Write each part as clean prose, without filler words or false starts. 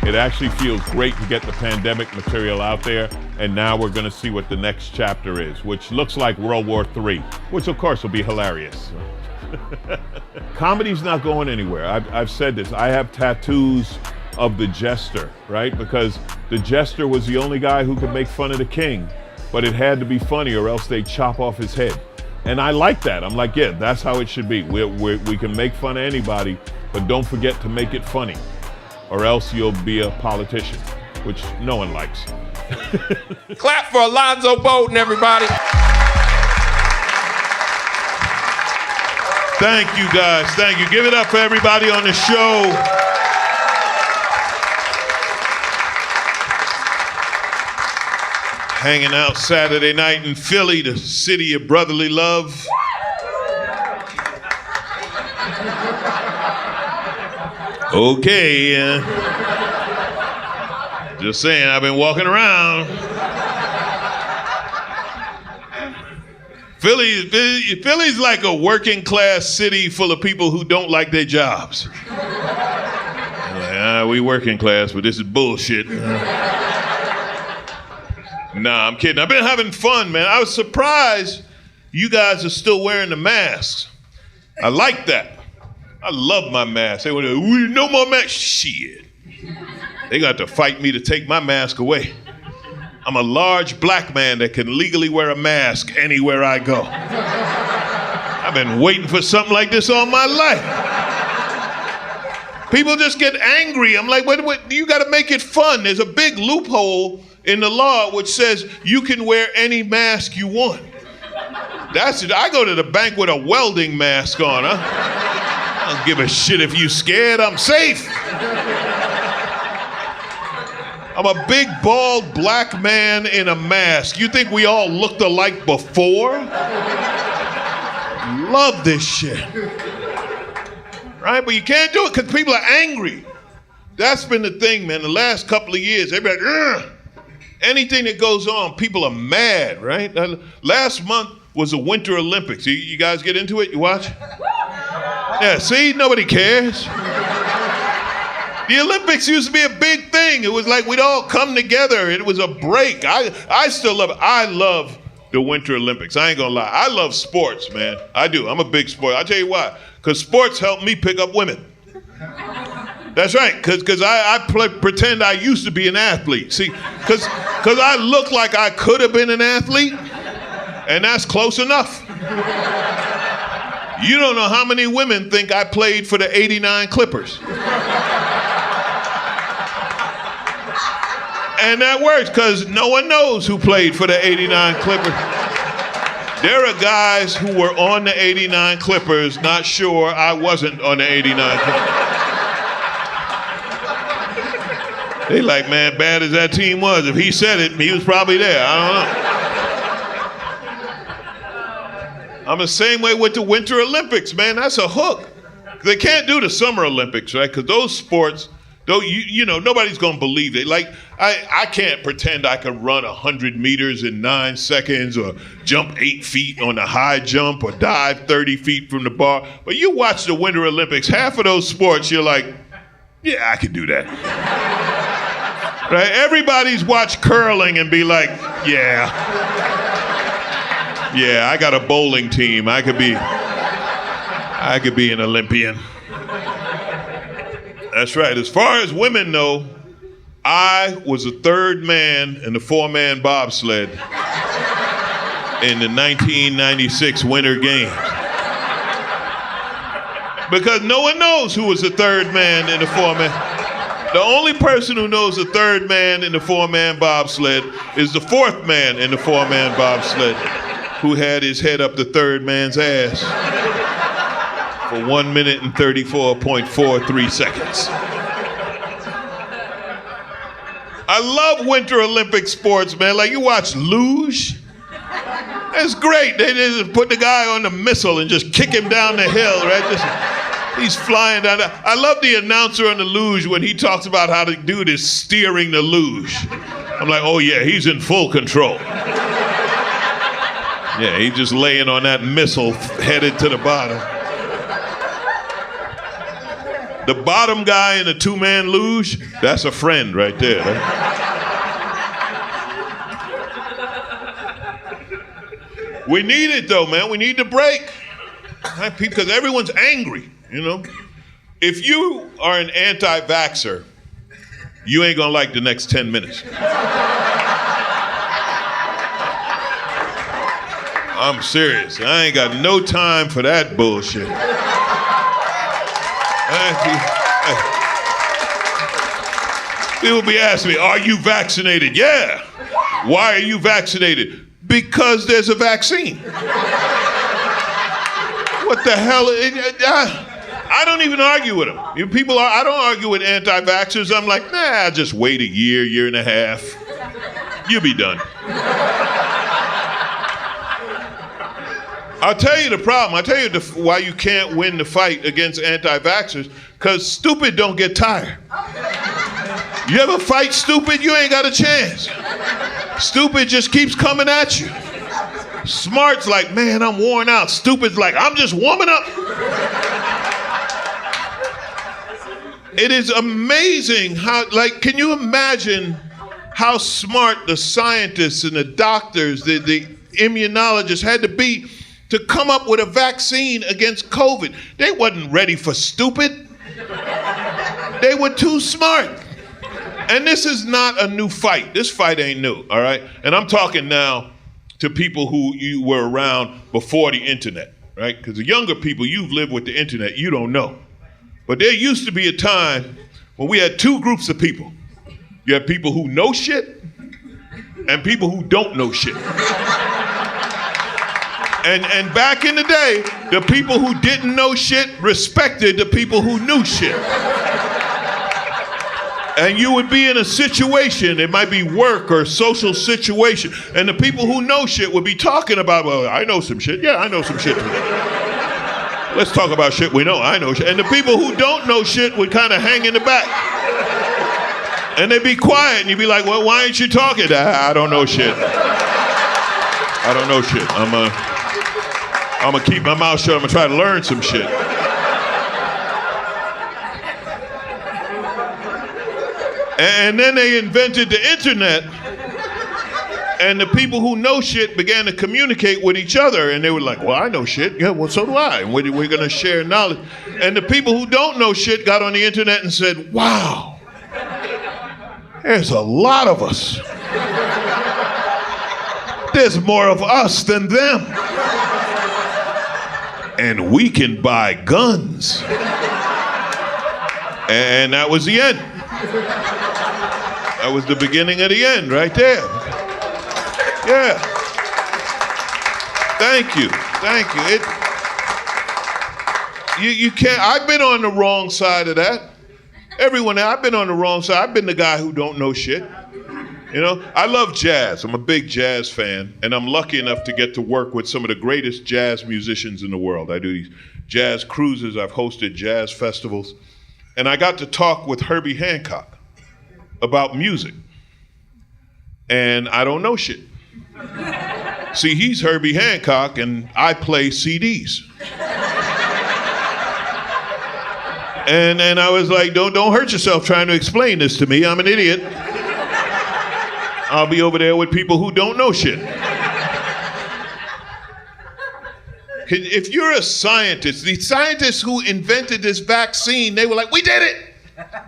It actually feels great to get the pandemic material out there, and now we're going to see what the next chapter is, which looks like World War III, which of course will be hilarious. Comedy's not going anywhere. I've said this. I have tattoos of the jester, right? Because the jester was the only guy who could make fun of the king, but it had to be funny or else they chop off his head. And I like that. I'm like, yeah, that's how it should be. We can make fun of anybody, but don't forget to make it funny, or else you'll be a politician, which no one likes. Clap for Alonzo Bodden, everybody. Thank you, guys. Thank you. Give it up for everybody on the show. Hanging out Saturday night in Philly, the city of brotherly love. Okay. Just saying, I've been walking around. Philly's like a working class city full of people who don't like their jobs. Like, we working class, but this is bullshit. Nah, I'm kidding. I've been having fun, man. I was surprised you guys are still wearing the masks. I like that. I love my mask. They went, no more masks. Shit. They got to fight me to take my mask away. I'm a large black man that can legally wear a mask anywhere I go. I've been waiting for something like this all my life. People just get angry. I'm like, what, you got to make it fun. There's a big loophole in the law which says you can wear any mask you want. That's it. I go to the bank with a welding mask on, huh? I don't give a shit if you scared. I'm safe. I'm a big, bald, black man in a mask. You think we all looked alike before? Love this shit. Right? But you can't do it because people are angry. That's been the thing, man. The last couple of years, everybody, anything that goes on, people are mad, right? Last month was the Winter Olympics. You guys get into it? You watch? Yeah, see? Nobody cares. The Olympics used to be a big thing. It was like we'd all come together. It was a break. I still love it. I love the Winter Olympics. I ain't gonna lie. I love sports, man. I do. I'm a big sport. I'll tell you why. Because sports help me pick up women. That's right. Because I pretend I used to be an athlete. See, because I look like I could have been an athlete, and that's close enough. You don't know how many women think I played for the '89 Clippers. And that works because no one knows who played for the '89 Clippers. There are guys who were on the '89 Clippers, not sure I wasn't on the '89 Clippers. They like, man, bad as that team was, if he said it, he was probably there. I don't know. I'm the same way with the Winter Olympics, man. That's a hook. They can't do the Summer Olympics, right? Because those sports, though, you know, nobody's gonna believe it. Like, I can't pretend I can run 100 meters in 9 seconds or jump 8 feet on a high jump or dive 30 feet from the bar. But you watch the Winter Olympics, half of those sports, you're like, yeah, I can do that. Right? Everybody's watched curling and be like, yeah, I got a bowling team. I could be an Olympian. That's right. As far as women know, I was the third man in the 4-man bobsled in the 1996 Winter Games. Because no one knows who was the third man in the 4-man. The only person who knows the third man in the 4-man bobsled is the fourth man in the 4-man bobsled, who had his head up the third man's ass for 1 minute and 34.43 seconds. I love Winter Olympic sports, man. Like, you watch luge. It's great. They just put the guy on the missile and just kick him down the hill, right? He's flying down there. I love the announcer on the luge when he talks about how the dude is steering the luge. I'm like, oh yeah, he's in full control. Yeah, he's just laying on that missile headed to the bottom. The bottom guy in the two-man luge, that's a friend right there. We need it though, man. We need the break. Because everyone's angry, you know? If you are an anti-vaxxer, you ain't gonna like the next 10 minutes. I'm serious. I ain't got no time for that bullshit. People be asking me, are you vaccinated? Yeah. Why are you vaccinated? Because there's a vaccine. What the hell? I don't even argue with them. I don't argue with anti-vaxxers. I'm like, nah, just wait a year and a half. You'll be done. I'll tell you the problem. I'll tell you why you can't win the fight against anti-vaxxers, because stupid don't get tired. You ever fight stupid, you ain't got a chance. Stupid just keeps coming at you. Smart's like, man, I'm worn out. Stupid's like, I'm just warming up. It is amazing how, like, can you imagine how smart the scientists and the doctors, the immunologists had to be to come up with a vaccine against COVID? They wasn't ready for stupid. They were too smart. And this is not a new fight. This fight ain't new, all right? And I'm talking now to people who you were around before the internet, right? Because the younger people, you've lived with the internet, you don't know. But there used to be a time when we had two groups of people. You had people who know shit and people who don't know shit. And back in the day, the people who didn't know shit respected the people who knew shit. And you would be in a situation, it might be work or social situation, and the people who know shit would be talking about, well, I know some shit. Yeah, I know some shit. Let's talk about shit we know. I know shit. And the people who don't know shit would kind of hang in the back. And they'd be quiet, and you'd be like, well, why ain't you talking? I don't know shit. I don't know shit. I'm gonna keep my mouth shut. I'm gonna try to learn some shit. And then they invented the internet, and the people who know shit began to communicate with each other, and they were like, well, I know shit. Yeah, well, so do I. And we're gonna share knowledge. And the people who don't know shit got on the internet and said, wow, there's a lot of us. There's more of us than them. And we can buy guns. And that was the end. That was the beginning of the end right there. Yeah. Thank you. Thank you. You can't, I've been on the wrong side of that. Everyone, I've been on the wrong side. I've been the guy who don't know shit. You know, I love jazz. I'm a big jazz fan, and I'm lucky enough to get to work with some of the greatest jazz musicians in the world. I do these jazz cruises. I've hosted jazz festivals. And I got to talk with Herbie Hancock about music. And I don't know shit. See, he's Herbie Hancock, and I play CDs. And I was like, don't hurt yourself trying to explain this to me. I'm an idiot. I'll be over there with people who don't know shit. If you're a scientist, the scientists who invented this vaccine, they were like, we did it.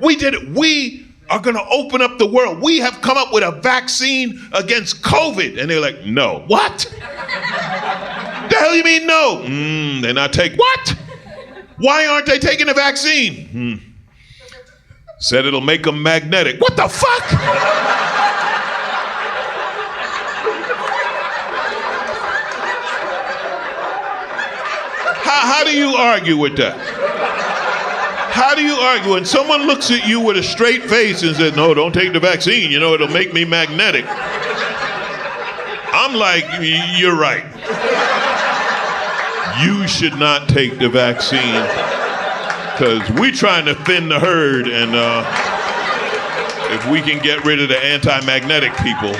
We did it. We are going to open up the world. We have come up with a vaccine against COVID. And they're like, no. What? The hell you mean no? They're not taking. What? Why aren't they taking the vaccine? Said it'll make them magnetic. What the fuck? How do you argue with that? How do you argue? When someone looks at you with a straight face and says, no, don't take the vaccine, you know, it'll make me magnetic. I'm like, you're right. You should not take the vaccine because we're trying to thin the herd, and if we can get rid of the anti-magnetic people.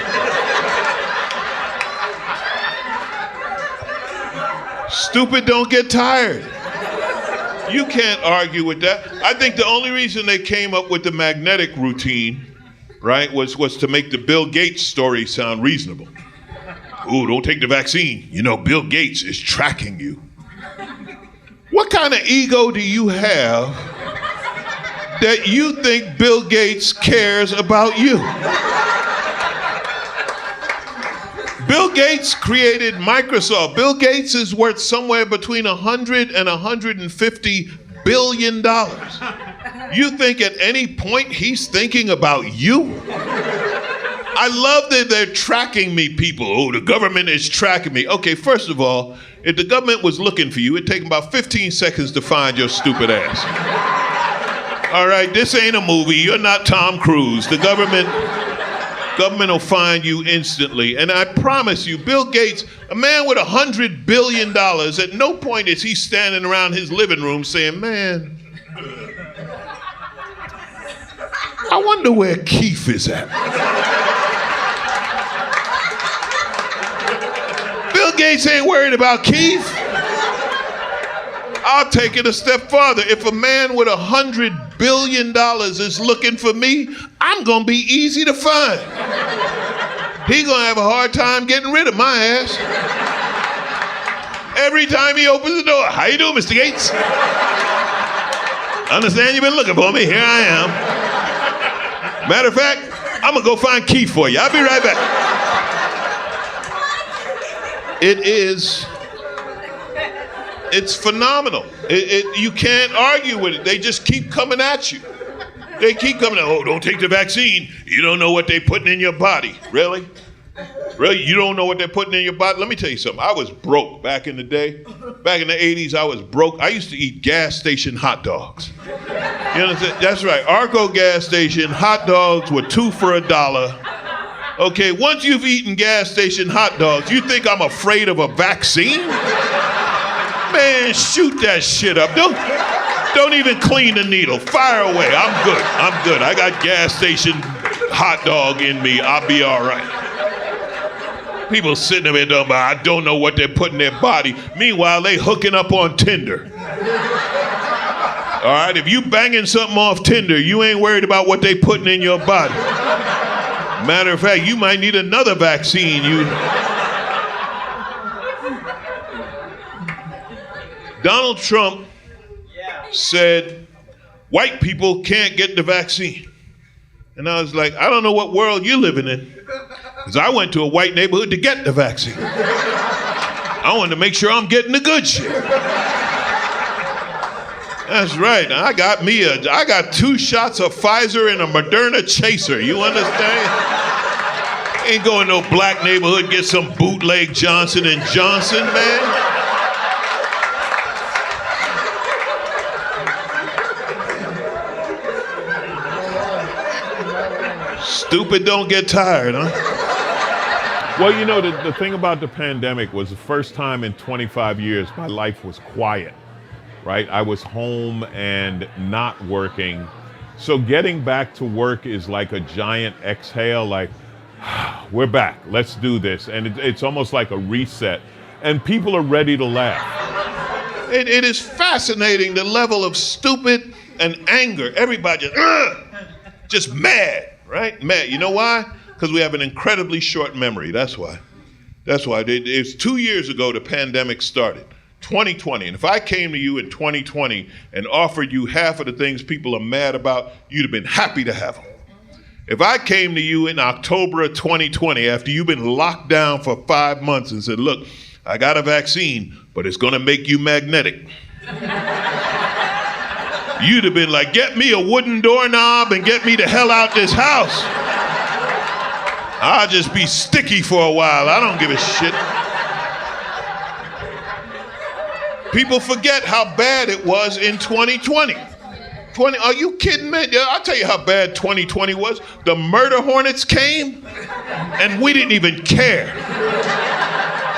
Stupid don't get tired. You can't argue with that. I think the only reason they came up with the magnetic routine, right, was to make the Bill Gates story sound reasonable. Ooh, don't take the vaccine. You know, Bill Gates is tracking you. What kind of ego do you have that you think Bill Gates cares about you? Bill Gates created Microsoft. Bill Gates is worth somewhere between $100 and $150 billion. You think at any point he's thinking about you? I love that they're tracking me, people. Oh, the government is tracking me. Okay, first of all, if the government was looking for you, it'd take them about 15 seconds to find your stupid ass. All right, this ain't a movie. You're not Tom Cruise. The government will find you instantly. And I promise you, Bill Gates, a man with $100 billion, at no point is he standing around his living room saying, man, I wonder where Keith is at. Bill Gates ain't worried about Keith. I'll take it a step farther. If a man with $100 billion is looking for me, I'm gonna be easy to find. He gonna have a hard time getting rid of my ass. Every time he opens the door, how you doing, Mr. Gates? Understand you've been looking for me, here I am. Matter of fact, I'm gonna go find Keith for you. I'll be right back. It's phenomenal. You can't argue with it. They just keep coming at you. They keep coming at, oh, don't take the vaccine. You don't know what they're putting in your body. Really? Really? You don't know what they're putting in your body? Let me tell you something. I was broke back in the day. Back in the 80s, I was broke. I used to eat gas station hot dogs. You understand? That's right. Arco gas station hot dogs were 2 for $1. Okay, once you've eaten gas station hot dogs, you think I'm afraid of a vaccine? Man, shoot that shit up. Don't even clean the needle. Fire away. I'm good. I got gas station hot dog in me. I'll be all right. People sitting there talking about, I don't know what they're putting in their body. Meanwhile, they hooking up on Tinder. All right, if you banging something off Tinder, you ain't worried about what they putting in your body. Matter of fact, you might need another vaccine. Donald Trump said white people can't get the vaccine. And I was like, I don't know what world you're living in, because I went to a white neighborhood to get the vaccine. I wanted to make sure I'm getting the good shit. That's right. I got 2 shots of Pfizer and a Moderna chaser. You understand? Ain't going to no black neighborhood get some bootleg Johnson & Johnson, man. Stupid don't get tired, huh? Well, you know, the thing about the pandemic was the first time in 25 years my life was quiet, right? I was home and not working. So getting back to work is like a giant exhale, like, we're back, let's do this. And it's almost like a reset. And people are ready to laugh. It is fascinating, the level of stupid and anger. Everybody just mad. Right? Mad. You know why? Because we have an incredibly short memory. That's why. It's 2 years ago the pandemic started, 2020. And if I came to you in 2020 and offered you half of the things people are mad about, you'd have been happy to have them. If I came to you in October of 2020 after you've been locked down for 5 months and said, look, I got a vaccine, but it's going to make you magnetic. You'd have been like, get me a wooden doorknob and get me the hell out this house. I'll just be sticky for a while. I don't give a shit. People forget how bad it was in 2020. Are you kidding me? I'll tell you how bad 2020 was. The murder hornets came and we didn't even care.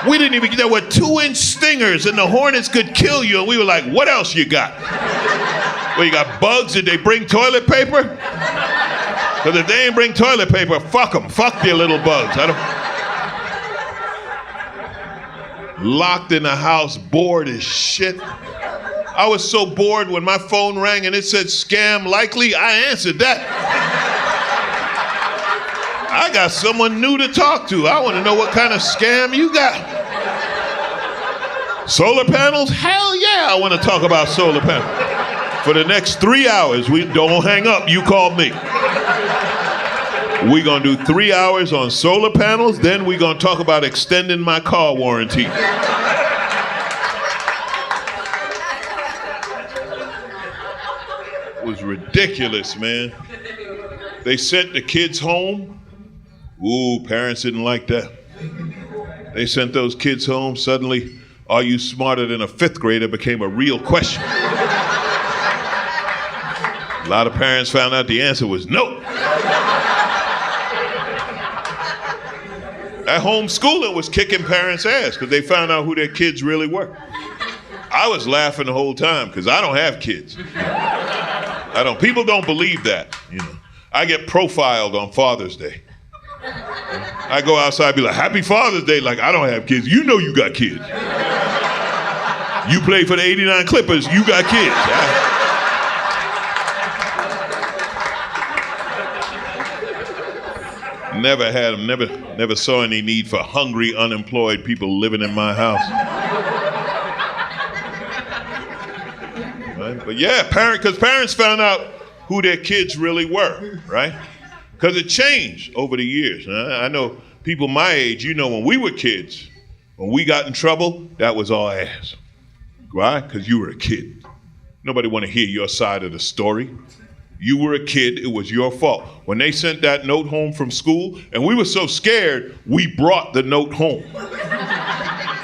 There were 2-inch stingers and the hornets could kill you, and we were like, what else you got? Well, you got bugs? Did they bring toilet paper? Because if they ain't bring toilet paper, fuck them. Fuck their little bugs. Locked in the house, bored as shit. I was so bored when my phone rang and it said scam likely, I answered that. I got someone new to talk to. I want to know what kind of scam you got. Solar panels? Hell yeah, I want to talk about solar panels. For the next 3 hours, we don't hang up, you call me. We're going to do 3 hours on solar panels, then we're going to talk about extending my car warranty. It was ridiculous, man. They sent the kids home. Ooh, parents didn't like that. They sent those kids home. Suddenly, are you smarter than a fifth grader became a real question. A lot of parents found out the answer was no. That homeschooling was kicking parents' ass because they found out who their kids really were. I was laughing the whole time because I don't have kids. People don't believe that, you know. I get profiled on Father's Day. I go outside and be like, Happy Father's Day, like I don't have kids. You know you got kids. You play for the 89 Clippers, you got kids. Never had them, never saw any need for hungry, unemployed people living in my house. Right? But yeah, because parents found out who their kids really were, right? Because it changed over the years. I know people my age, you know, when we were kids, when we got in trouble, that was all ass. Why? Because you were a kid. Nobody want to hear your side of the story. You were a kid, it was your fault. When they sent that note home from school, and we were so scared, we brought the note home.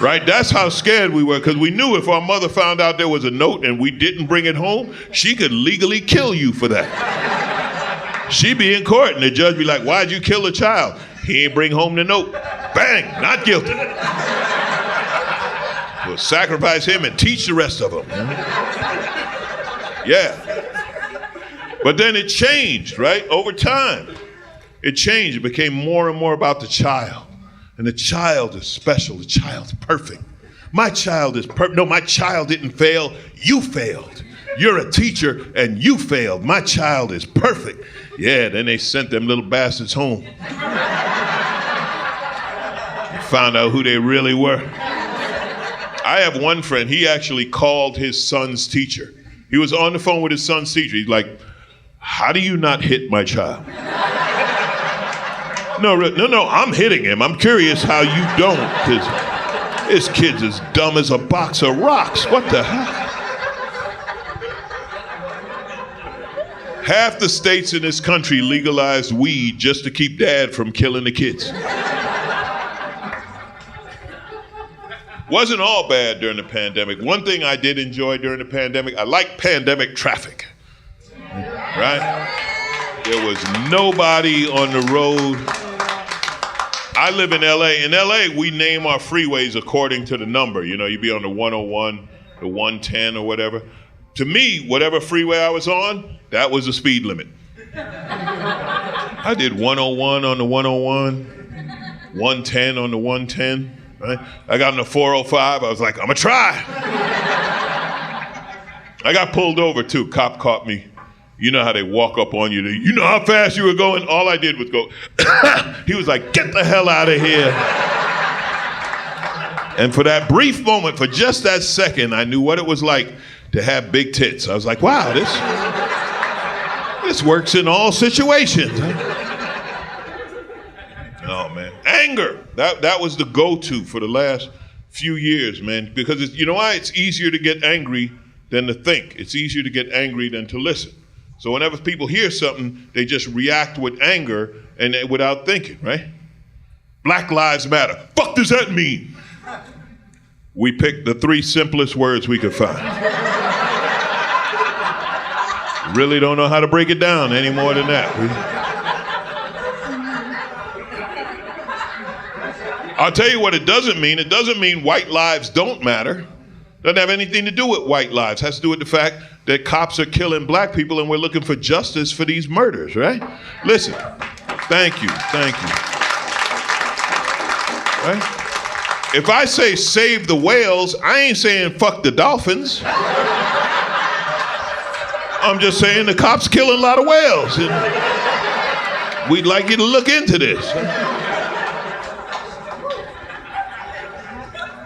Right? That's how scared we were, because we knew if our mother found out there was a note and we didn't bring it home, she could legally kill you for that. She'd be in court, and the judge be like, why'd you kill a child? He ain't bring home the note. Bang, not guilty. We'll sacrifice him and teach the rest of them. Yeah. But then it changed, right? Over time, it changed. It became more and more about the child. And the child is special. The child's perfect. My child is perfect. No, my child didn't fail. You failed. You're a teacher and you failed. My child is perfect. Yeah, then they sent them little bastards home. Found out who they really were. I have one friend, he actually called his son's teacher. He was on the phone with his son's teacher. He's like, how do you not hit my child? No, I'm hitting him. I'm curious how you don't, because this kid's as dumb as a box of rocks. What the hell? Half the states in this country legalized weed just to keep dad from killing the kids. Wasn't all bad during the pandemic. One thing I did enjoy during the pandemic, I liked pandemic traffic. Right? There was nobody on the road. I live in LA. In LA, we name our freeways according to the number. You know, you'd be on the 101, the 110 or whatever. To me, whatever freeway I was on, that was the speed limit. I did 101 on the 101, 110 on the 110. Right? I got on the 405. I was like, I'm gonna try. I got pulled over too. Cop caught me. You know how they walk up on you. You know how fast you were going? All I did was go. He was like, get the hell out of here. And for that brief moment, for just that second, I knew what it was like to have big tits. I was like, wow, this works in all situations. Oh, man. Anger. That was the go-to for the last few years, man. Because you know why? It's easier to get angry than to think. It's easier to get angry than to listen. So whenever people hear something, they just react with anger and without thinking, right? Black Lives Matter. Fuck does that mean? We picked the 3 simplest words we could find. Really don't know how to break it down any more than that. I'll tell you what it doesn't mean. It doesn't mean white lives don't matter. Doesn't have anything to do with white lives. It has to do with the fact that cops are killing black people and we're looking for justice for these murders, right? Listen, thank you. Right? If I say save the whales, I ain't saying fuck the dolphins. I'm just saying the cops killing a lot of whales. And we'd like you to look into this.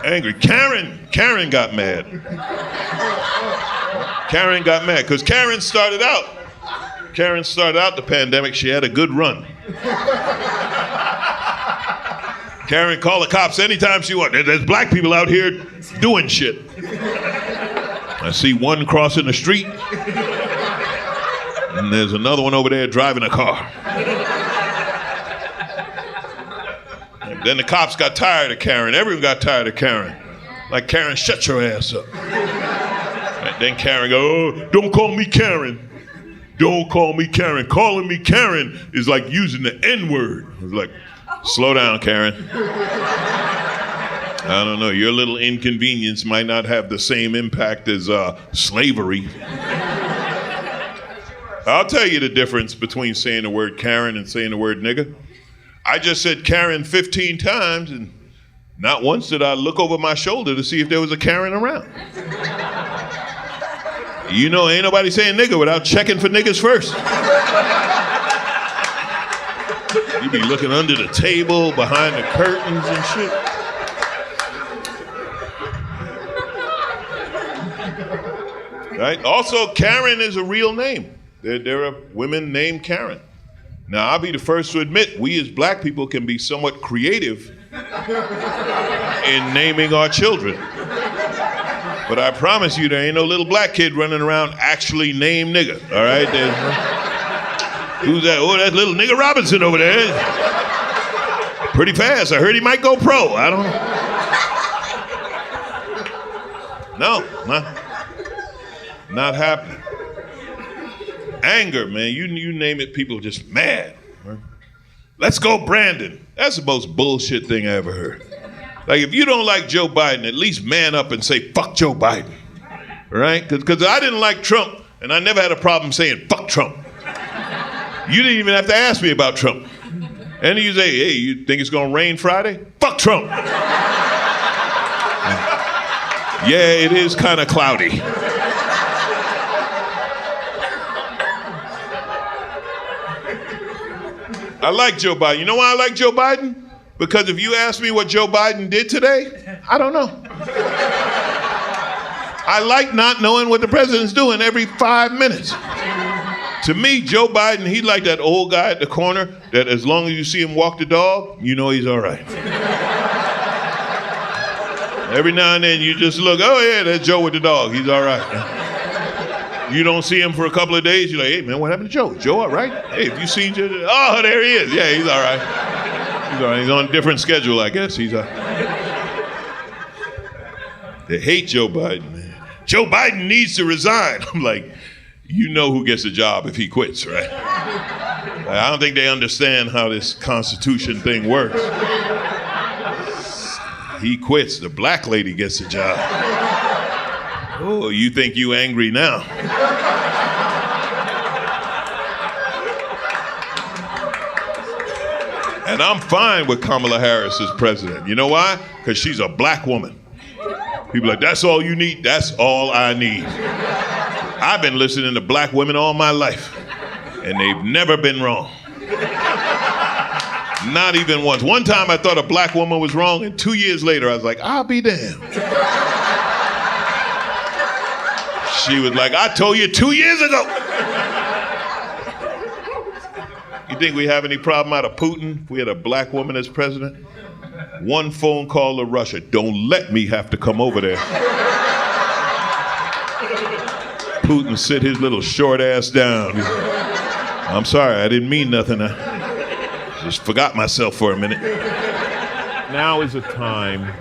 Angry. Karen got mad. Karen got mad because Karen started out the pandemic. She had a good run. Karen called the cops anytime she wanted. There's black people out here doing shit. I see one crossing the street, and there's another one over there driving a car. And then the cops got tired of Karen. Everyone got tired of Karen. Like, Karen, shut your ass up. And then Karen go, oh, don't call me Karen. Don't call me Karen. Calling me Karen is like using the N-word. It's like, slow down, Karen. I don't know. Your little inconvenience might not have the same impact as slavery. I'll tell you the difference between saying the word Karen and saying the word nigga. I just said Karen 15 times, and not once did I look over my shoulder to see if there was a Karen around. You know, ain't nobody saying nigga without checking for niggas first. You be looking under the table, behind the curtains and shit. Right? Also, Karen is a real name. There are women named Karen. Now, I'll be the first to admit, we as black people can be somewhat creative in naming our children. But I promise you, there ain't no little black kid running around actually named nigga, all right? Who's that? Oh, that's little nigga Robinson over there. Pretty fast. I heard he might go pro. I don't know. No, not happening. Anger, man. You name it, people are just mad. Right? Let's go, Brandon. That's the most bullshit thing I ever heard. Like, if you don't like Joe Biden, at least man up and say, fuck Joe Biden. Right? Because I didn't like Trump, and I never had a problem saying, fuck Trump. You didn't even have to ask me about Trump. And you say, hey, you think it's going to rain Friday? Fuck Trump. Yeah, it is kind of cloudy. I like Joe Biden. You know why I like Joe Biden? Because if you ask me what Joe Biden did today, I don't know. I like not knowing what the president's doing every 5 minutes. To me, Joe Biden, he's like that old guy at the corner that as long as you see him walk the dog, you know he's all right. Every now and then you just look, oh yeah, that's Joe with the dog, he's all right. You don't see him for a couple of days, you're like, hey man, what happened to Joe? Joe all right? Hey, have you seen Joe? Oh, there he is. Yeah, he's all right. He's all right. He's on a different schedule, I guess. He's They hate Joe Biden, man. Joe Biden needs to resign. I'm like, you know who gets a job if he quits, right? I don't think they understand how this Constitution thing works. He quits, the black lady gets a job. Oh, you think you angry now? And I'm fine with Kamala Harris as president. You know why? Because she's a black woman. People are like, that's all you need? That's all I need. I've been listening to black women all my life, and they've never been wrong. Not even once. One time I thought a black woman was wrong, and 2 years later I was like, I'll be damned. She was like, I told you 2 years ago. You think we have any problem out of Putin if we had a black woman as president? One phone call to Russia. Don't let me have to come over there. Putin sit his little short ass down. I'm sorry, I didn't mean nothing. I just forgot myself for a minute. Now is a time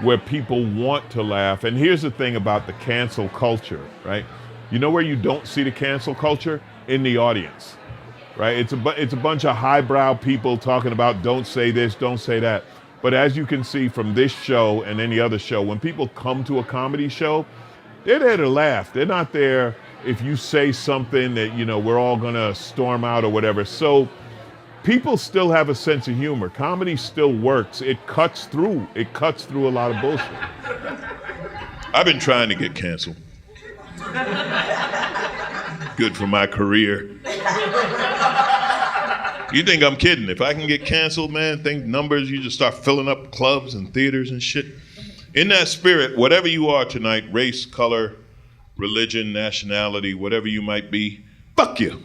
where people want to laugh. And here's the thing about the cancel culture, right? You know where you don't see the cancel culture? In the audience, right? It's a bunch of highbrow people talking about don't say this, don't say that. But as you can see from this show and any other show, when people come to a comedy show, they're there to laugh. They're not there if you say something that, you know, we're all gonna storm out or whatever. So people still have a sense of humor. Comedy still works. It cuts through a lot of bullshit. I've been trying to get canceled. Good for my career. You think I'm kidding? If I can get canceled, man, think numbers, you just start filling up clubs and theaters and shit. In that spirit, whatever you are tonight, race, color, religion, nationality, whatever you might be, fuck you.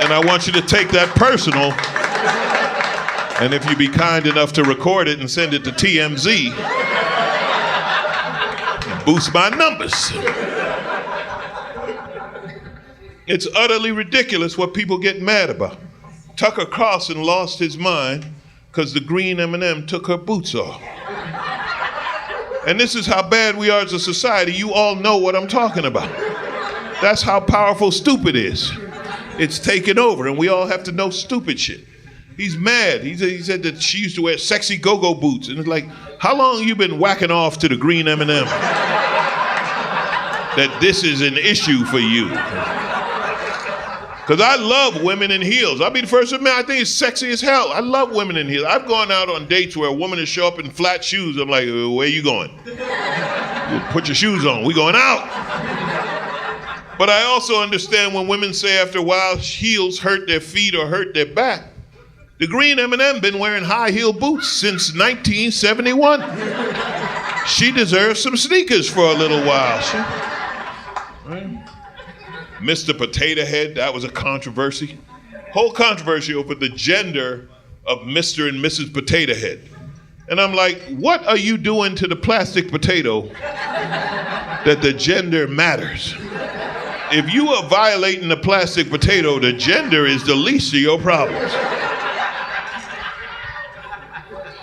And I want you to take that personal, and if you be kind enough to record it and send it to TMZ, boost my numbers. It's utterly ridiculous what people get mad about. Tucker Carlson lost his mind because the green M&M took her boots off. And this is how bad we are as a society. You all know what I'm talking about. That's how powerful stupid is. It's taken over, and we all have to know stupid shit. He's mad. He said that she used to wear sexy go-go boots. And it's like, how long have you been whacking off to the green M&M? That this is an issue for you. Because I love women in heels. I'll be the first to admit, I think it's sexy as hell. I love women in heels. I've gone out on dates where a woman will show up in flat shoes. I'm like, where you going? Put your shoes on. We going out. But I also understand when women say after a while heels hurt their feet or hurt their back. The green M&M been wearing high heel boots since 1971. She deserves some sneakers for a little while. Right? Mr. Potato Head, that was a controversy. Whole controversy over the gender of Mr. and Mrs. Potato Head. And I'm like, what are you doing to the plastic potato that the gender matters? If you are violating the plastic potato, the gender is the least of your problems.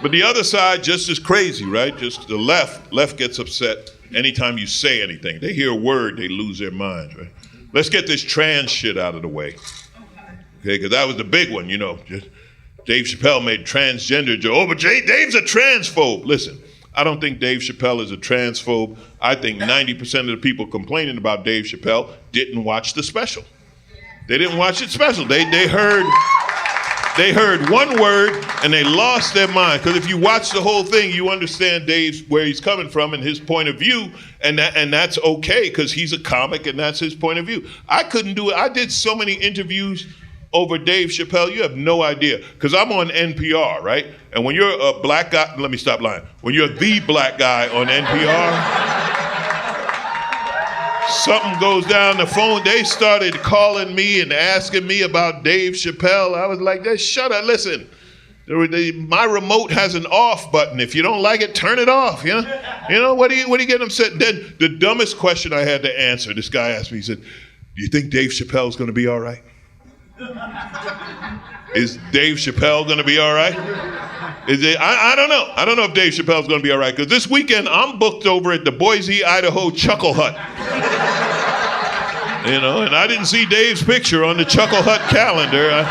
But the other side just as crazy, right? Just the left gets upset anytime you say anything. They hear a word, they lose their minds, right? Let's get this trans shit out of the way. Okay, because that was the big one, you know. Just Dave Chappelle made transgender joke. Oh, but Dave's a transphobe. Listen, I don't think Dave Chappelle is a transphobe. I think 90% of the people complaining about Dave Chappelle didn't watch the special. They didn't watch it special. They heard one word and they lost their mind. Because if you watch the whole thing, you understand Dave's where he's coming from and his point of view, and that's okay because he's a comic and that's his point of view. I couldn't do it. I did so many interviews over Dave Chappelle, you have no idea. Because I'm on NPR, right? And when you're a black guy, let me stop lying. When you're the black guy on NPR, something goes down the phone. They started calling me and asking me about Dave Chappelle. I was like, shut up, listen. My remote has an off button. If you don't like it, turn it off. You know, what do you get upset? Then the dumbest question I had to answer, this guy asked me, he said, do you think Dave Chappelle's gonna be all right? Is Dave Chappelle going to be all right? I don't know. I don't know if Dave Chappelle's going to be all right, because this weekend I'm booked over at the Boise, Idaho Chuckle Hut. You know, and I didn't see Dave's picture on the Chuckle Hut calendar.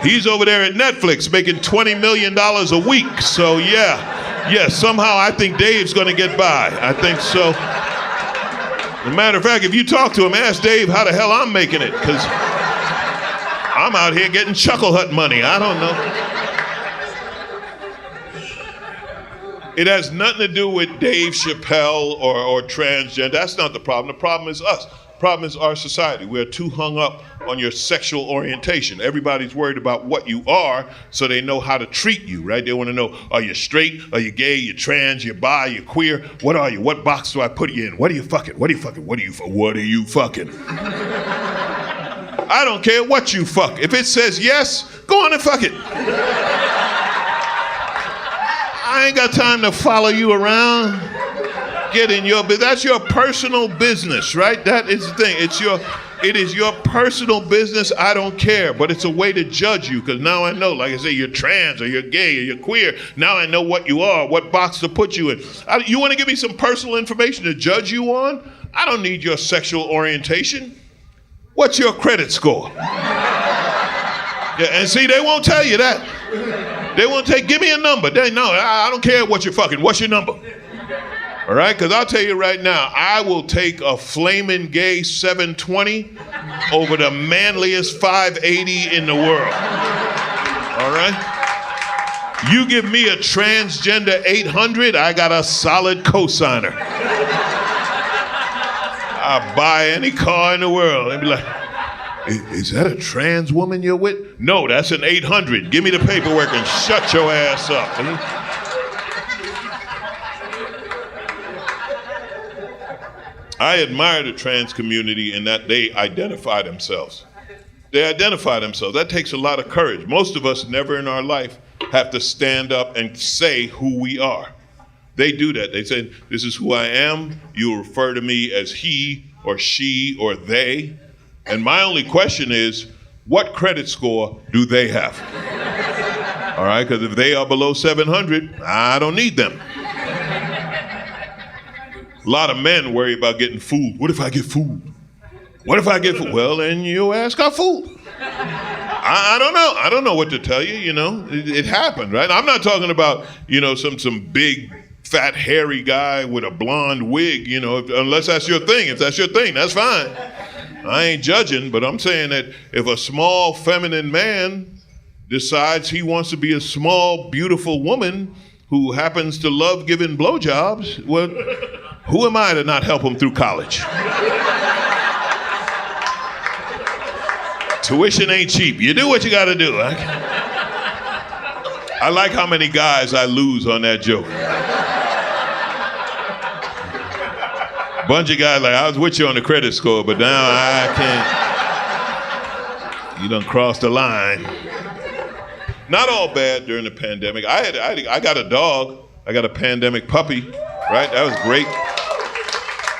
He's over there at Netflix making $20 million a week. So yeah, somehow I think Dave's going to get by. I think so. As a matter of fact, if you talk to him, ask Dave how the hell I'm making it, because I'm out here getting Chuckle Hut money. I don't know. It has nothing to do with Dave Chappelle or transgender. That's not the problem. The problem is us. The problem is our society. We're too hung up on your sexual orientation. Everybody's worried about what you are, so they know how to treat you, right? They want to know, are you straight? Are you gay? You trans? You bi? You queer? What are you? What box do I put you in? What are you fucking? What are you fucking? What are you fucking? I don't care what you fuck. If it says yes, go on and fuck it. I ain't got time to follow you around. Get in your business. That's your personal business, right? That is the thing. It is your personal business. I don't care, but it's a way to judge you, because now I know, like I say, you're trans or you're gay or you're queer. Now I know what you are, what box to put you in. You want to give me some personal information to judge you on? I don't need your sexual orientation. What's your credit score? Yeah, and see, they won't tell you that. They won't give me a number. I don't care what you're fucking. What's your number? All right, because I'll tell you right now, I will take a flaming gay 720 over the manliest 580 in the world. All right? You give me a transgender 800, I got a solid cosigner. I'll buy any car in the world. They'd be like, is that a trans woman you're with? No, that's an 800. Give me the paperwork and shut your ass up. I admire the trans community in that they identify themselves. They identify themselves. That takes a lot of courage. Most of us never in our life have to stand up and say who we are. They do that. They say, this is who I am. You refer to me as he or she or they. And my only question is, what credit score do they have? All right, because if they are below 700, I don't need them. A lot of men worry about getting fooled. What if I get fooled? What if I get fooled? Well, then your ass got fooled. I don't know. I don't know what to tell you, you know. It happened, right? I'm not talking about, you know, some big, fat, hairy guy with a blonde wig, you know, unless that's your thing. If that's your thing, that's fine. I ain't judging, but I'm saying that if a small, feminine man decides he wants to be a small, beautiful woman who happens to love giving blowjobs, well, who am I to not help him through college? Tuition ain't cheap. You do what you got to do. I like how many guys I lose on that joke. Bunch of guys like, I was with you on the credit score, but now I can't. You done crossed the line. Not all bad during the pandemic. I got a dog. I got a pandemic puppy, right? That was great.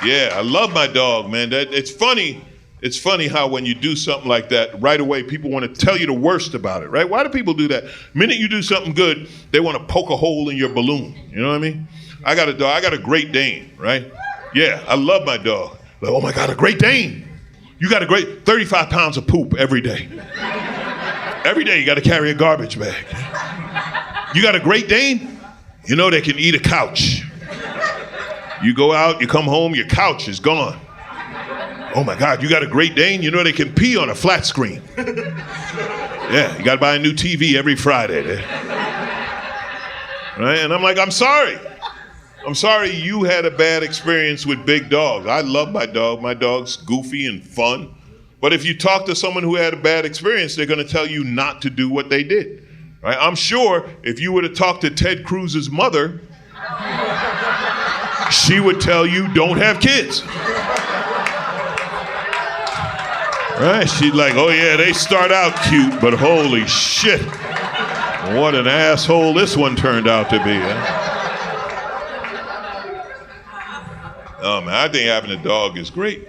Yeah, I love my dog, man. It's funny. It's funny how when you do something like that, right away people want to tell you the worst about it, right? Why do people do that? The minute you do something good, they want to poke a hole in your balloon. You know what I mean? I got a dog. I got a Great Dane, right? Yeah, I love my dog. Like, oh my God, a Great Dane. You got a great 35 pounds of poop every day. Every day you got to carry a garbage bag. You got a Great Dane? You know they can eat a couch. You go out, you come home, your couch is gone. Oh my God, you got a Great Dane? You know they can pee on a flat screen. Yeah, you got to buy a new TV every Friday. Right? And I'm like, I'm sorry. I'm sorry you had a bad experience with big dogs. I love my dog. My dog's goofy and fun. But if you talk to someone who had a bad experience, they're going to tell you not to do what they did. Right? I'm sure if you were to talk to Ted Cruz's mother, she would tell you don't have kids. Right? She's like, oh yeah, they start out cute, but holy shit, what an asshole this one turned out to be. Huh? Oh man, I think having a dog is great.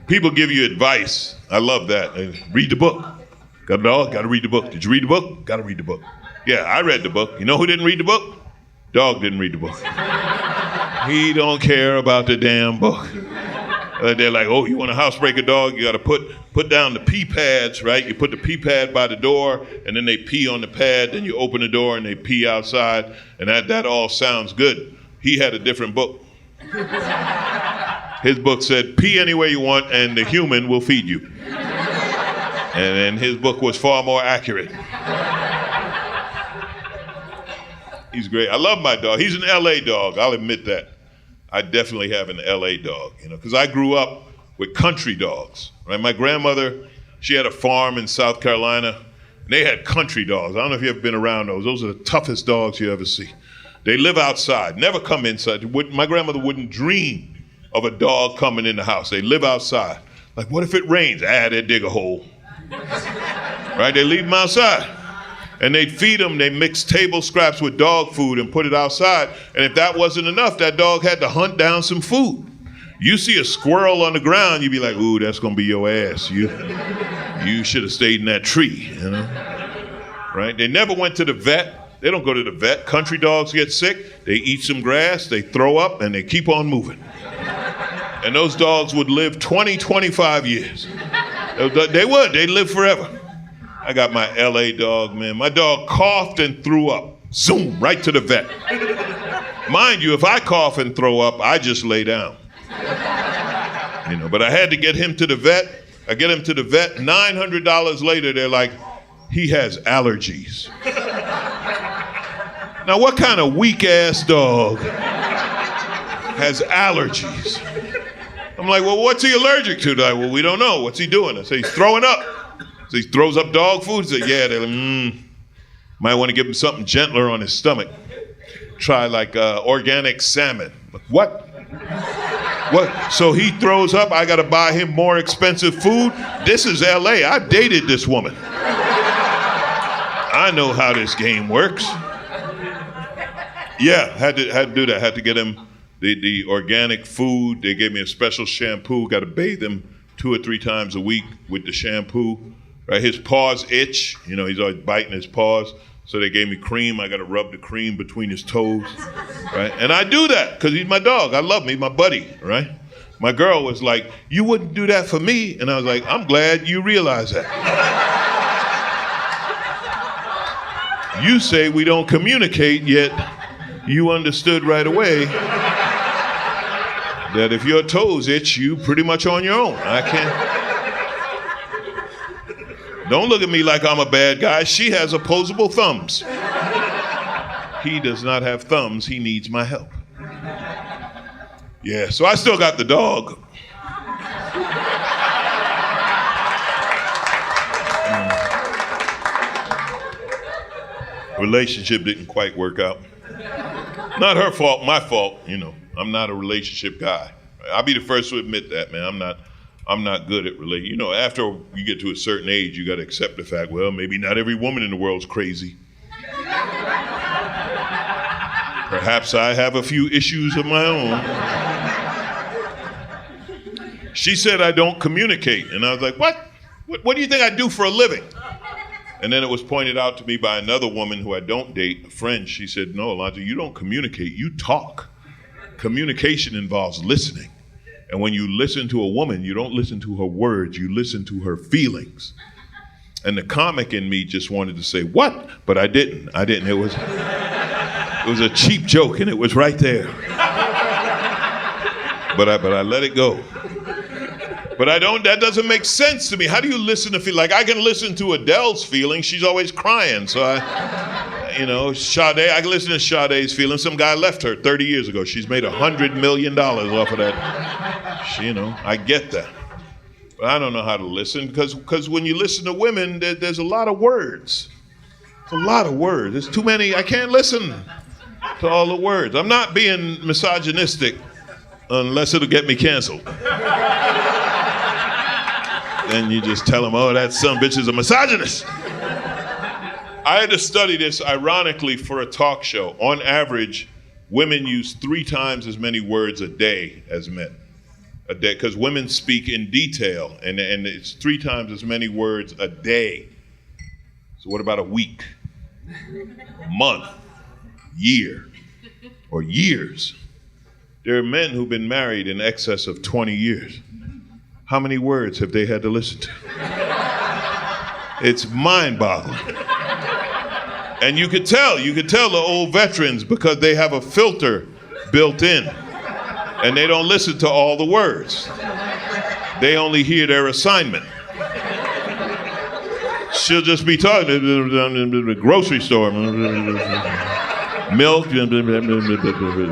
People give you advice. I love that. Read the book. Got a dog? Got to read the book. Did you read the book? Got to read the book. Yeah, I read the book. You know who didn't read the book? Dog didn't read the book. He don't care about the damn book. They're like, oh, you want to housebreak a dog? You got to put down the pee pads, right? You put the pee pad by the door, and then they pee on the pad. Then you open the door, and they pee outside. And that all sounds good. He had a different book. His book said, pee any way you want, and the human will feed you. And his book was far more accurate. He's great. I love my dog. He's an LA dog. I'll admit that. I definitely have an LA dog, you know, because I grew up with country dogs, right? My grandmother, she had a farm in South Carolina, and they had country dogs. I don't know if you've ever been around those. Those are the toughest dogs you ever see. They live outside, never come inside. My grandmother wouldn't dream of a dog coming in the house. They live outside. Like, what if it rains? They dig a hole. Right? They leave them outside. And they'd feed them, they mix table scraps with dog food and put it outside. And if that wasn't enough, that dog had to hunt down some food. You see a squirrel on the ground, you'd be like, ooh, that's gonna be your ass. You should have stayed in that tree, you know? Right? They never went to the vet. They don't go to the vet. Country dogs get sick, they eat some grass, they throw up, and they keep on moving. And those dogs would live 20, 25 years. They would, they'd live forever. I got my LA dog, man. My dog coughed and threw up. Zoom, right to the vet. Mind you, if I cough and throw up, I just lay down. You know, but I had to get him to the vet. I get him to the vet, $900 later, they're like, he has allergies. Now, what kind of weak-ass dog has allergies? I'm like, well, what's he allergic to? They're like, well, we don't know. What's he doing? I say, he's throwing up. So he throws up dog food. He said, yeah. They're like, might want to give him something gentler on his stomach. Try like organic salmon. What? What? So he throws up. I got to buy him more expensive food. This is LA. I dated this woman. I know how this game works. Yeah, had to do that. Had to get him the organic food. They gave me a special shampoo. Got to bathe him 2 or 3 times a week with the shampoo. Right, his paws itch. You know, he's always biting his paws. So they gave me cream. I got to rub the cream between his toes. Right, and I do that because he's my dog. I love him. He's my buddy. Right. My girl was like, "You wouldn't do that for me," and I was like, "I'm glad you realize that." You say we don't communicate, yet you understood right away that if your toes itch, you pretty much on your own. I can't. Don't look at me like I'm a bad guy. She has opposable thumbs. He does not have thumbs. He needs my help. Yeah, so I still got the dog. Relationship didn't quite work out. Not her fault, my fault, you know. I'm not a relationship guy. I'll be the first to admit that, man. I'm not good at relating. You know, after you get to a certain age, you got to accept the fact, well, maybe not every woman in the world's crazy. Perhaps I have a few issues of my own. She said I don't communicate. And I was like, what? What do you think I do for a living? And then it was pointed out to me by another woman who I don't date, a friend. She said, no, Alonzo, you don't communicate, you talk. Communication involves listening. And when you listen to a woman, you don't listen to her words, you listen to her feelings. And the comic in me just wanted to say, what? But I didn't. It was a cheap joke and it was right there. But I let it go. But that doesn't make sense to me. How do you listen to feel? Like I can listen to Adele's feelings. She's always crying. So Sade, I can listen to Sade's feelings. Some guy left her 30 years ago. She's made $100 million off of that. I get that. But I don't know how to listen because when you listen to women, there's a lot of words. It's a lot of words. There's too many. I can't listen to all the words. I'm not being misogynistic unless it'll get me canceled. Then you just tell them, oh, that son of a bitch is a misogynist. I had to study this, ironically, for a talk show. On average, women use 3 times as many words a day as men. A day, because women speak in detail, and it's 3 times as many words a day. So what about a week, month, year, or years? There are men who've been married in excess of 20 years. How many words have they had to listen to? It's mind-boggling. And you could tell the old veterans because they have a filter built in. And they don't listen to all the words. They only hear their assignment. She'll just be talking to the grocery store. Milk,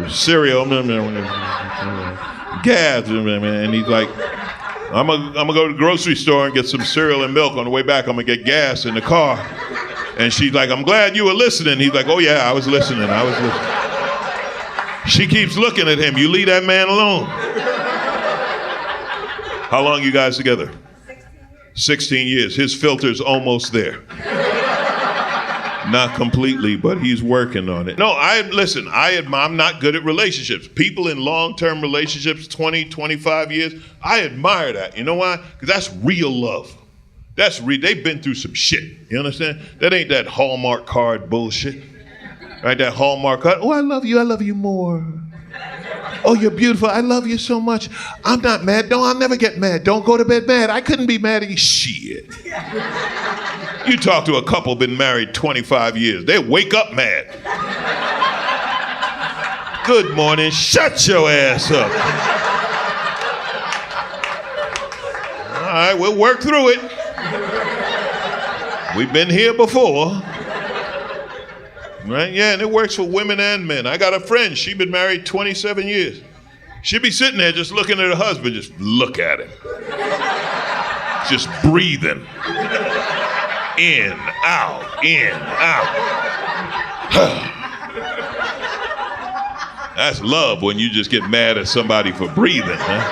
cereal, gas, and he's like, I'm gonna go to the grocery store and get some cereal and milk. On the way back, I'm gonna get gas in the car. And she's like, I'm glad you were listening. He's like, oh yeah, I was listening. She keeps looking at him. You leave that man alone. How long you guys together? 16 years. His filter's almost there. Not completely, but he's working on it. No, I'm not good at relationships. People in long-term relationships, 20, 25 years, I admire that. You know why? Because that's real love. They've been through some shit. You understand? That ain't that Hallmark card bullshit. Right, that Hallmark card. Oh, I love you more. Oh, you're beautiful. I love you so much. I'm not mad. No, I'll never get mad. Don't go to bed mad. I couldn't be mad at you. Shit. You talk to a couple been married 25 years. They wake up mad. Good morning. Shut your ass up. All right, we'll work through it. We've been here before. Right? Yeah, and it works for women and men. I got a friend. She's been married 27 years. She'd be sitting there just looking at her husband, just look at him. Just breathing. In, out, in, out. That's love when you just get mad at somebody for breathing, huh?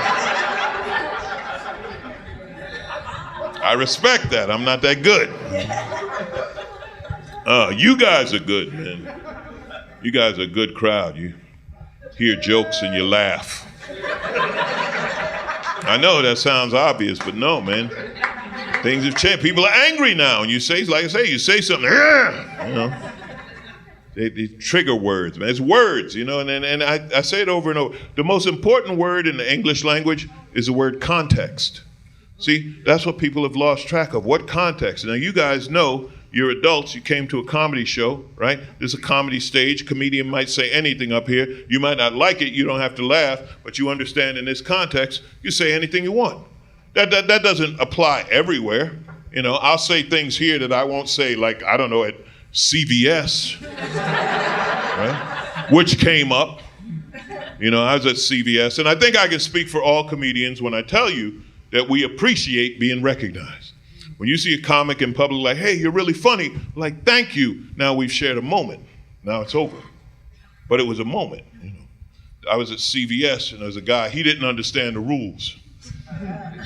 I respect that. I'm not that good. You guys are good, man. You guys are a good crowd. You hear jokes and you laugh. I know that sounds obvious, but no, man. Things have changed. People are angry now, and you say, like I say, you say something, you know. They trigger words, man. It's words, you know, and I say it over and over. The most important word in the English language is the word context. See, that's what people have lost track of. What context? Now, you guys know, you're adults, you came to a comedy show, right? This is a comedy stage. Comedian might say anything up here. You might not like it, you don't have to laugh, but you understand in this context, you say anything you want. That doesn't apply everywhere. You know, I'll say things here that I won't say, like, I don't know, at CVS, right? Which came up. You know, I was at CVS, and I think I can speak for all comedians when I tell you that we appreciate being recognized. When you see a comic in public like, hey, you're really funny, like, thank you. Now we've shared a moment. Now it's over. But it was a moment. You know, I was at CVS, and there's a guy, he didn't understand the rules.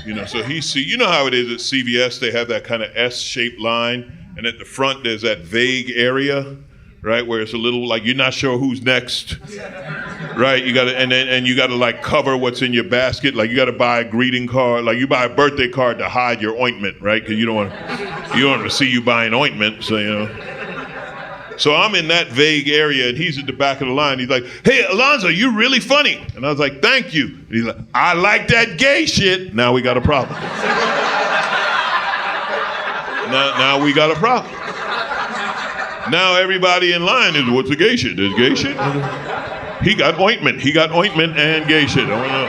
You know, so you know how it is at CVS, they have that kind of S-shaped line, and at the front there's that vague area, right, where it's a little like you're not sure who's next, right? You gotta and you gotta like cover what's in your basket, like you gotta buy a greeting card, like you buy a birthday card to hide your ointment, right? Because you don't want to see you buying ointment, so you know. So I'm in that vague area, and he's at the back of the line. He's like, hey, Alonzo, you're really funny. And I was like, thank you. And he's like, I like that gay shit. Now we got a problem. Now we got a problem. Now everybody in line is, what's the gay shit? There's gay shit? He got ointment. He got ointment and gay shit. I don't know.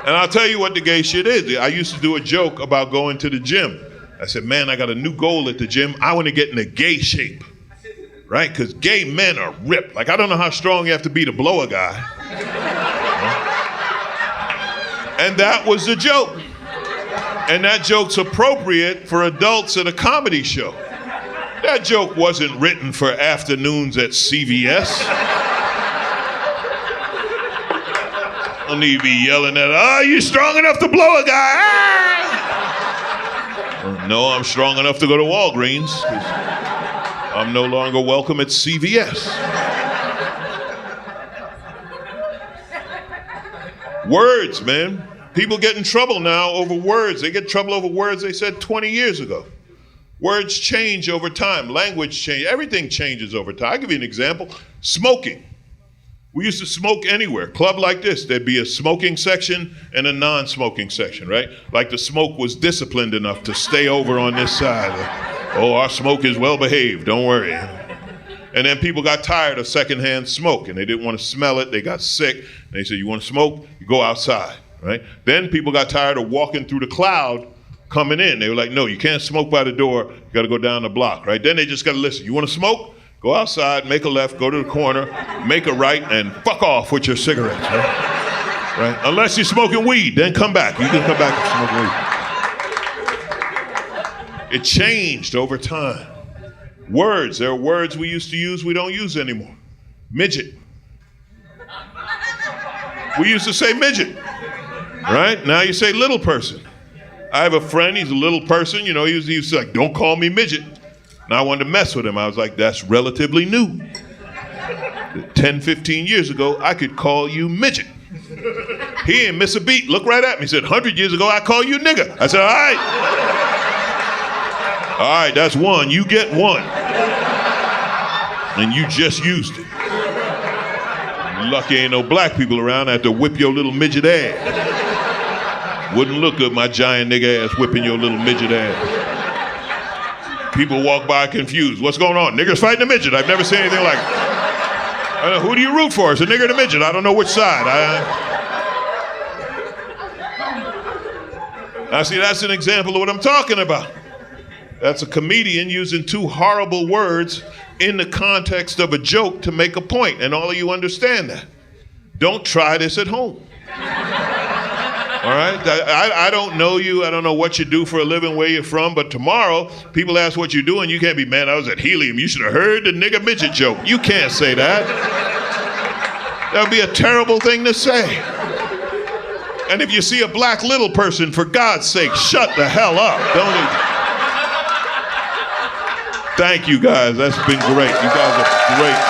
And I'll tell you what the gay shit is. I used to do a joke about going to the gym. I said, man, I got a new goal at the gym. I want to get in a gay shape, right? Because gay men are ripped. Like, I don't know how strong you have to be to blow a guy. And that was the joke. And that joke's appropriate for adults at a comedy show. That joke wasn't written for afternoons at CVS. I don't need to be yelling at, oh, you strong enough to blow a guy? Ah! No, I'm strong enough to go to Walgreens. I'm no longer welcome at CVS. Words, man. People get in trouble now over words. They get in trouble over words they said 20 years ago. Words change over time. Language change. Everything changes over time. I'll give you an example. Smoking. We used to smoke anywhere. Club like this, there'd be a smoking section and a non-smoking section, right? Like the smoke was disciplined enough to stay over on this side. Oh, our smoke is well behaved, don't worry. And then people got tired of secondhand smoke, and they didn't want to smell it. They got sick. And they said, you want to smoke? You go outside, right? Then people got tired of walking through the cloud coming in. They were like, no, you can't smoke by the door. You got to go down the block, right? Then they just got to listen. You want to smoke? Go outside, make a left, go to the corner, make a right, and fuck off with your cigarettes, right? Unless you're smoking weed, then come back. You can come back and smoke weed. It changed over time. Words, there are words we used to use we don't use anymore. Midget. We used to say midget, right? Now you say little person. I have a friend, he's a little person, you know, he was like, don't call me midget. And I wanted to mess with him. I was like, that's relatively new. 10, 15 years ago, I could call you midget. He didn't miss a beat. Look right at me. He said, 100 years ago, I call you nigga. I said, all right. All right, that's one. You get one. And you just used it. Lucky ain't no black people around. I have to whip your little midget ass. Wouldn't look good, my giant nigga ass whipping your little midget ass. People walk by confused. What's going on? Niggas fighting a midget. I've never seen anything like it. I know, who do you root for? It's a nigger and a midget. I don't know which side. I see, that's an example of what I'm talking about. That's a comedian using two horrible words in the context of a joke to make a point, and all of you understand that. Don't try this at home. All right? I don't know you. I don't know what you do for a living, where you're from, but tomorrow, people ask what you do, and you can't be, man, I was at Helium. You should have heard the nigga midget joke. You can't say that. That would be a terrible thing to say. And if you see a black little person, for God's sake, shut the hell up. Don't even. Thank you, guys. That's been great. You guys are great.